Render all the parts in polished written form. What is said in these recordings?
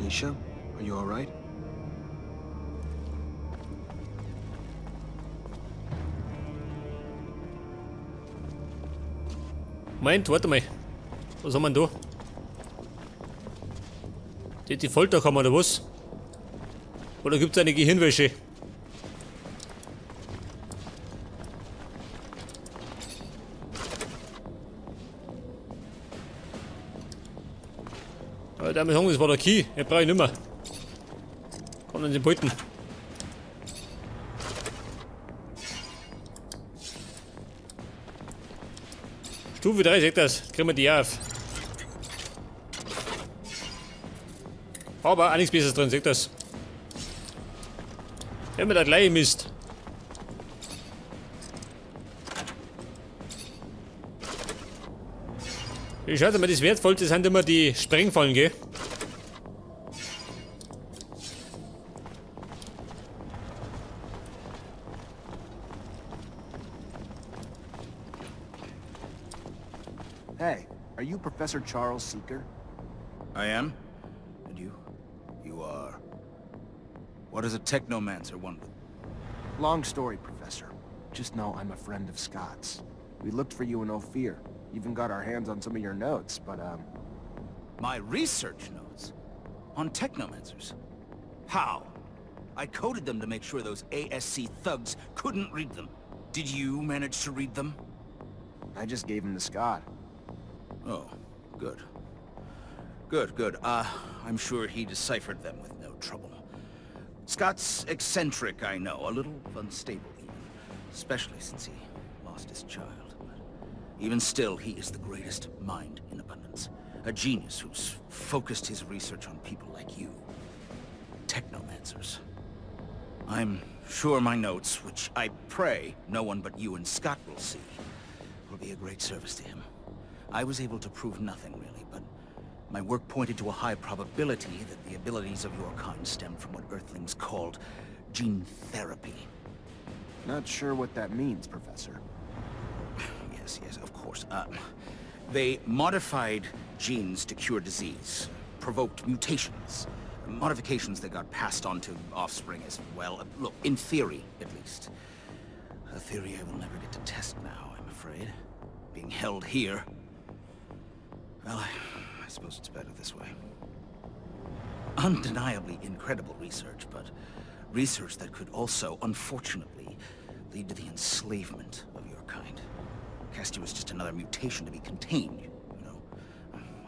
Alicia, are you alright? Moment, warte mal. Was haben wir denn da? Die Folterkammer oder was? Oder gibt es eine Gehirnwäsche? Damit sagen, das war der Key. Den brauche ich nicht mehr. Kommt in den Beuten. Stufe 3, seht das. Kriegen wir die auf. Aber auch nichts Besseres drin, seht das. Wenn man da gleich misst. Schaut mal, das Wertvollste sind immer die Sprengfallen, gell? Hey, are you Professor Charles Seeker? I am? And you? You are... What does a Technomancer want with... Long story, Professor. Just know I'm a friend of Scott's. We looked for you in Ophir. Even got our hands on some of your notes, but, My research notes? On Technomancers? How? I coded them to make sure those ASC thugs couldn't read them. Did you manage to read them? I just gave them to Scott. Oh, good. Good. I'm sure he deciphered them with no trouble. Scott's eccentric, I know, a little unstable even, especially since he lost his child. But even still, he is the greatest mind in abundance. A genius who's focused his research on people like you. Technomancers. I'm sure my notes, which I pray no one but you and Scott will see, will be a great service to him. I was able to prove nothing, really, but my work pointed to a high probability that the abilities of your kind stemmed from what Earthlings called gene therapy. Not sure what that means, Professor. Yes, of course. They modified genes to cure disease, provoked mutations, modifications that got passed on to offspring as well. Look, in theory, at least. A theory I will never get to test now, I'm afraid. Being held here. Well, I suppose it's better this way. Undeniably incredible research, but research that could also, unfortunately, lead to the enslavement of your kind. Castia was just another mutation to be contained, you know.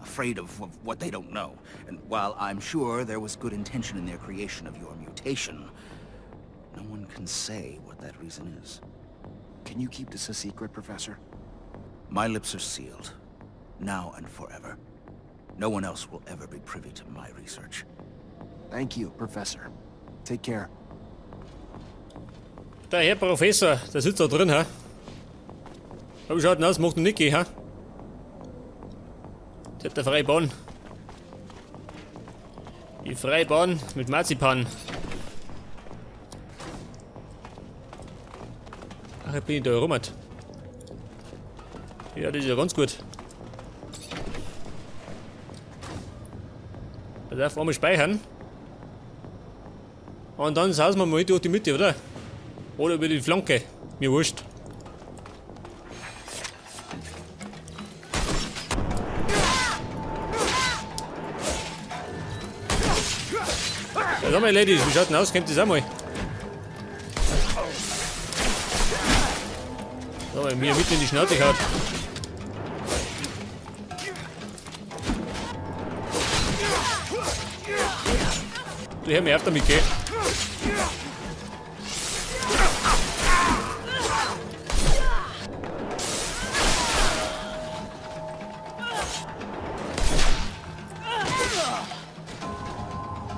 Afraid of what they don't know. And while I'm sure there was good intention in their creation of your mutation, no one can say what that reason is. Can you keep this a secret, Professor? My lips are sealed. Now and forever. No one else will ever be privy to my research. Thank you, Professor. Take care. Der Herr Professor, der sitzt da drin, ha? Aber schaut aus, macht noch nicht gehen, ha? Der hat eine freie Bahn. Die freie Bahn mit Marzipan. Ach, ich bin da rum. Ja, das ist ja ganz gut. Da darf man mal speichern. Und dann sausen wir mal durch die Mitte, oder? Oder über die Flanke. Mir wurscht. Ja, sag mal, Ladies, wie schaut denn aus? Kennt ihr das auch mal? Sag mal, mir mitten in die Schnauze gehauen. Du hör mir auf damit, gell?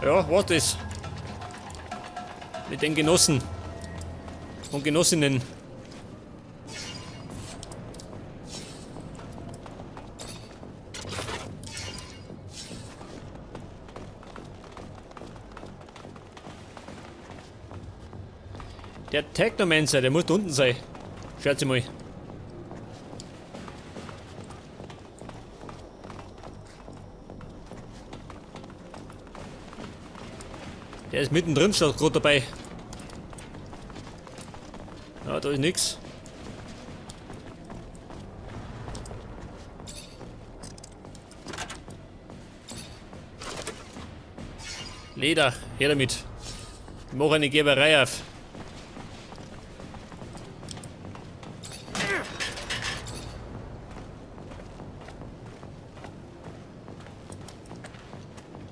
Ja, was das? Mit den Genossen und Genossinnen. Der Technomancer, der muss da unten sein. Schaut mal. Der ist mittendrin, statt gerade dabei. Ja, da ist nix. Leder, her damit. Ich mache eine Geberei auf.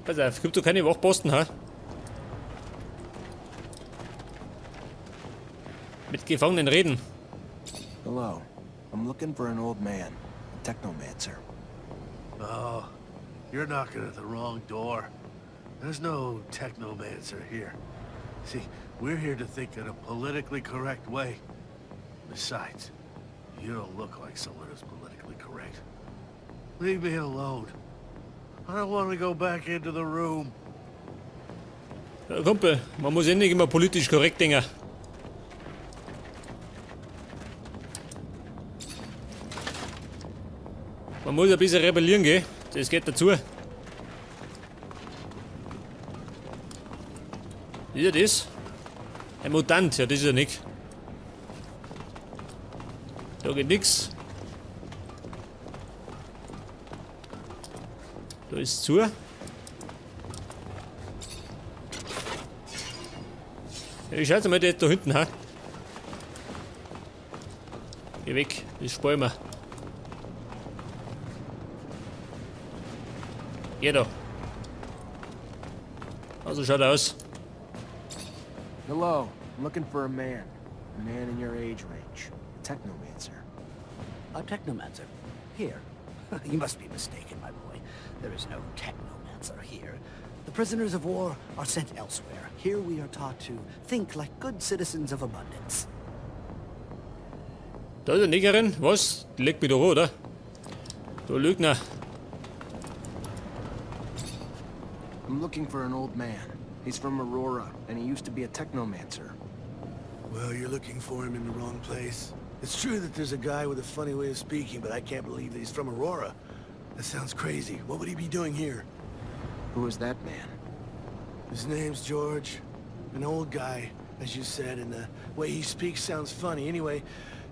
Pass auf, gibt doch keine Wachposten, ha? Mit Gefangenen reden. Hello. I'm looking for an old man, a Technomancer. Oh, you're knocking at the wrong door. There's no Technomancer here. See, we're here to think in a politically correct way. Besides, you don't look like someone who's politically correct. Leave me alone. I don't want to go back into the room. Ja, Kumpel, man muss ja nicht immer politisch korrekt denken. Man muss ein bisschen rebellieren gehen, das geht dazu. Ist ja das? Ein Mutant, ja das ist ja nicht. Da geht nix. Da ist zu. Ja, schaut mal, der ist da hinten, ha? Geh weg, das sparen wir. Geh da. Also schaut aus. Hello. I'm looking for a man. A man in your age range. A Technomancer. A Technomancer? Here? You must be mistaken, my boy. There is no Technomancer here. The prisoners of war are sent elsewhere. Here we are taught to think like good citizens of abundance. Da ist eine Negerin. Was? Die legt mich da an, oder? Du Lügner. I'm looking for an old man. He's from Aurora, and he used to be a Technomancer. Well, you're looking for him in the wrong place. It's true that there's a guy with a funny way of speaking, but I can't believe that he's from Aurora. That sounds crazy. What would he be doing here? Who is that man? His name's George. An old guy, as you said, and the way he speaks sounds funny. Anyway,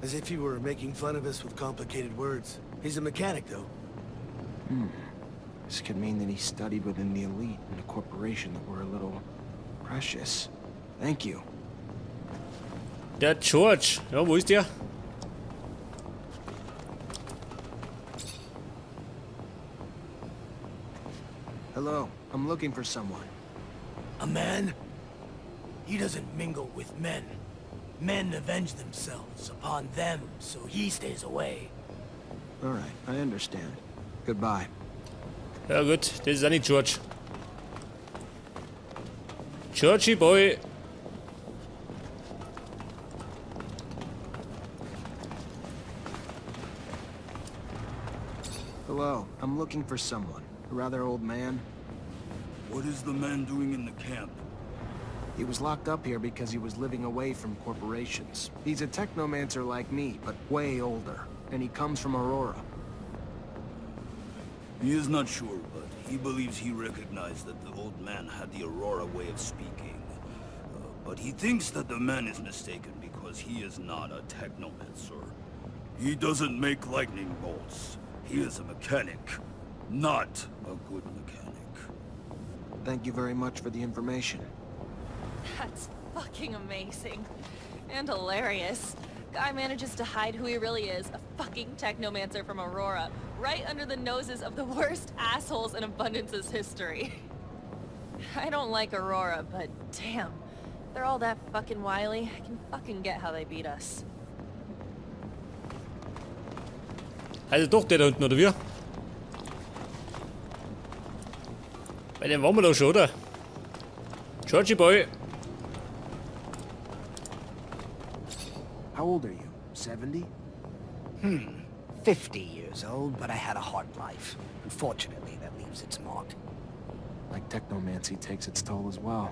as if he were making fun of us with complicated words. He's a mechanic, though. This could mean that he studied within the elite in a corporation that were a little precious. Thank you. Der George. Ja, wo ist der? Hello. I'm looking for someone. A man? He doesn't mingle with men. Men avenge themselves upon them, so he stays away. All right, I understand. Goodbye. Ja gut, das ist auch nicht George. Georgie Boy. Hello. I'm looking for someone. A rather old man. What is the man doing in the camp? He was locked up here because he was living away from corporations. He's a Technomancer like me, but way older. And he comes from Aurora. He is not sure, but he believes he recognized that the old man had the Aurora way of speaking. But he thinks that the man is mistaken because he is not a Technomancer. He doesn't make lightning bolts. He is a mechanic, not a good mechanic. Thank you very much for the information. That's fucking amazing. And hilarious. Guy manages to hide who he really is, a fucking Technomancer from Aurora, right under the noses of the worst assholes in Abundance's history. I don't like Aurora, but damn. They're all that fucking wily. I can fucking get how they beat us. Also doch der da unten, oder wie? Bei dem waren wir doch schon, oder? Georgie Boy. How old are you? 70? 50 years old, but I had a hard life. Unfortunately, that leaves its mark. Like Technomancy takes its toll as well.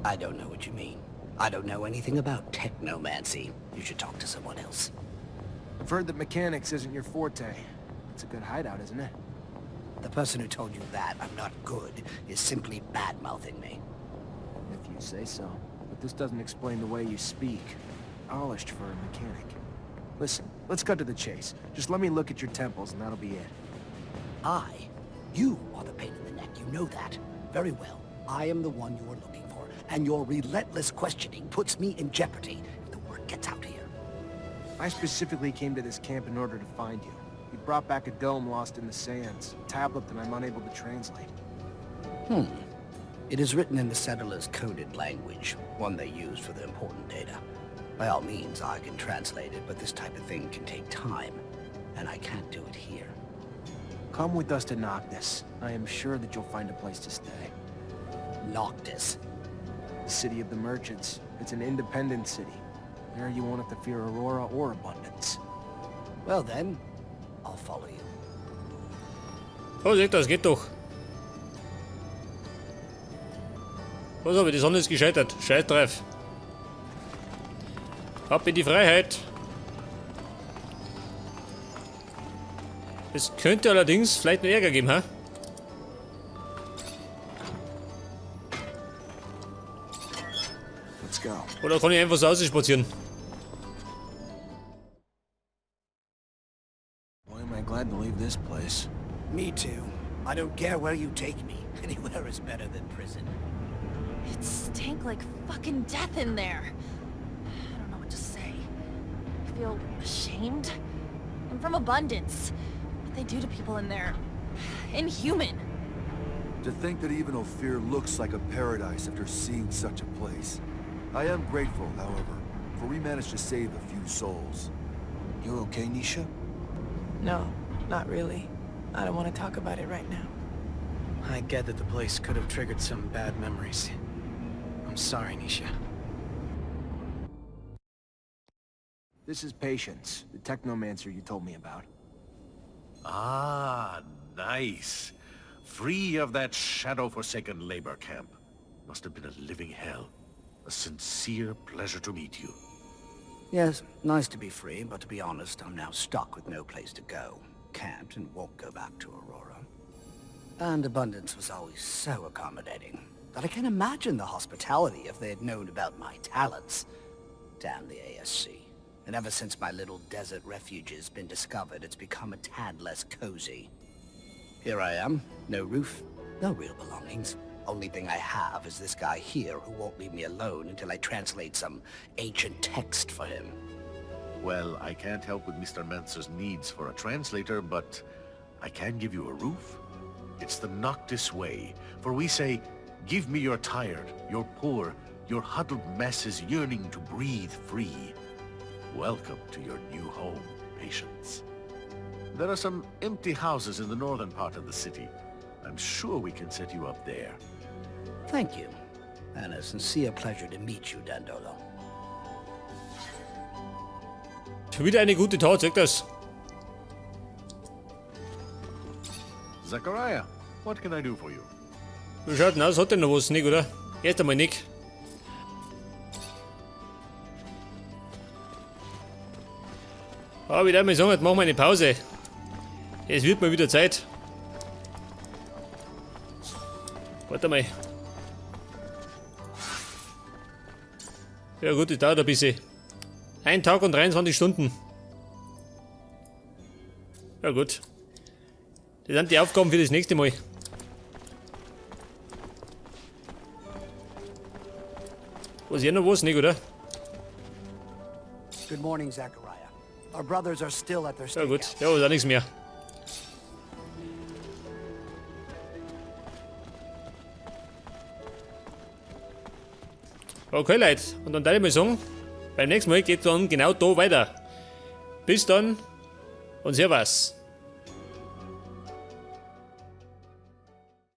I don't know what you mean. I don't know anything about Technomancy. You should talk to someone else. I've heard that mechanics isn't your forte. It's a good hideout, isn't it? The person who told you that I'm not good is simply bad-mouthing me. Say so, but this doesn't explain the way you speak. Polished for a mechanic. Listen, let's cut to the chase. Just let me look at your temples and that'll be it. You are the pain in the neck, you know that. Very well. I am the one you are looking for, and your relentless questioning puts me in jeopardy if the word gets out here. I specifically came to this camp in order to find you. You brought back a dome lost in the sands, a tablet that I'm unable to translate. It is written in the settlers' coded language, one they use for the important data. By all means, I can translate it, but this type of thing can take time, and I can't do it here. Come with us to Noctis. I am sure that you'll find a place to stay. Noctis. City of the Merchants. It's an independent city. There you won't have to fear Aurora or Abundance. Well then, I'll follow you. Oh, seht das geht doch. Was aber, die Sonne ist gescheitert. Scheiß drauf. Ab in die Freiheit. Es könnte allerdings vielleicht noch Ärger geben, ha? Let's go. Oder kann ich einfach so ausspazieren? Boy, am I glad to leave this place. Me too. I don't care where you take me. Anywhere is better than prison. It stank like fucking death in there. I don't know what to say. I feel ashamed. I'm from Abundance. What they do to people in there... inhuman. To think that even Ophir looks like a paradise after seeing such a place. I am grateful, however, for we managed to save a few souls. You okay, Nisha? No, not really. I don't want to talk about it right now. I get that the place could have triggered some bad memories. I'm sorry, Nisha. This is Patience, the Technomancer you told me about. Ah, nice. Free of that shadow-forsaken labor camp. Must have been a living hell. A sincere pleasure to meet you. Yes, nice to be free, but to be honest, I'm now stuck with no place to go. Can't and won't go back to Aurora. And Abundance was always so accommodating that I can't imagine the hospitality if they had known about my talents. Damn the ASC. And ever since my little desert refuge has been discovered, it's become a tad less cozy. Here I am, no roof, no real belongings. Only thing I have is this guy here who won't leave me alone until I translate some ancient text for him. Well, I can't help with Mr. Mancer's needs for a translator, but I can give you a roof. It's the Noctis way, for we say, give me your tired, your poor, your huddled masses yearning to breathe free. Welcome to your new home, Patience. There are some empty houses in the northern part of the city. I'm sure we can set you up there. Thank you, and a sincere pleasure to meet you, Dandolo. Wieder eine gute Tat, seht das. Zachariah, what can I do for you? Wie schaut denn aus? Hat der noch was, Nick, oder? Erst einmal Nick. Aber ich würde mal sagen, jetzt machen wir eine Pause. Es wird mal wieder Zeit. Warte mal. Ja gut, das dauert ein bisschen. 1 Tag und 23 Stunden. Ja gut. Das sind die Aufgaben für das nächste Mal. Was hier noch was, Nick, oder? Good morning, Zachariah. Our brothers are still at their Ja gut, stakeout. ja, was auch nichts mehr. Okay, Leute, und dann würde ich mal sagen, beim nächsten Mal geht es dann genau da weiter. Bis dann und Servus.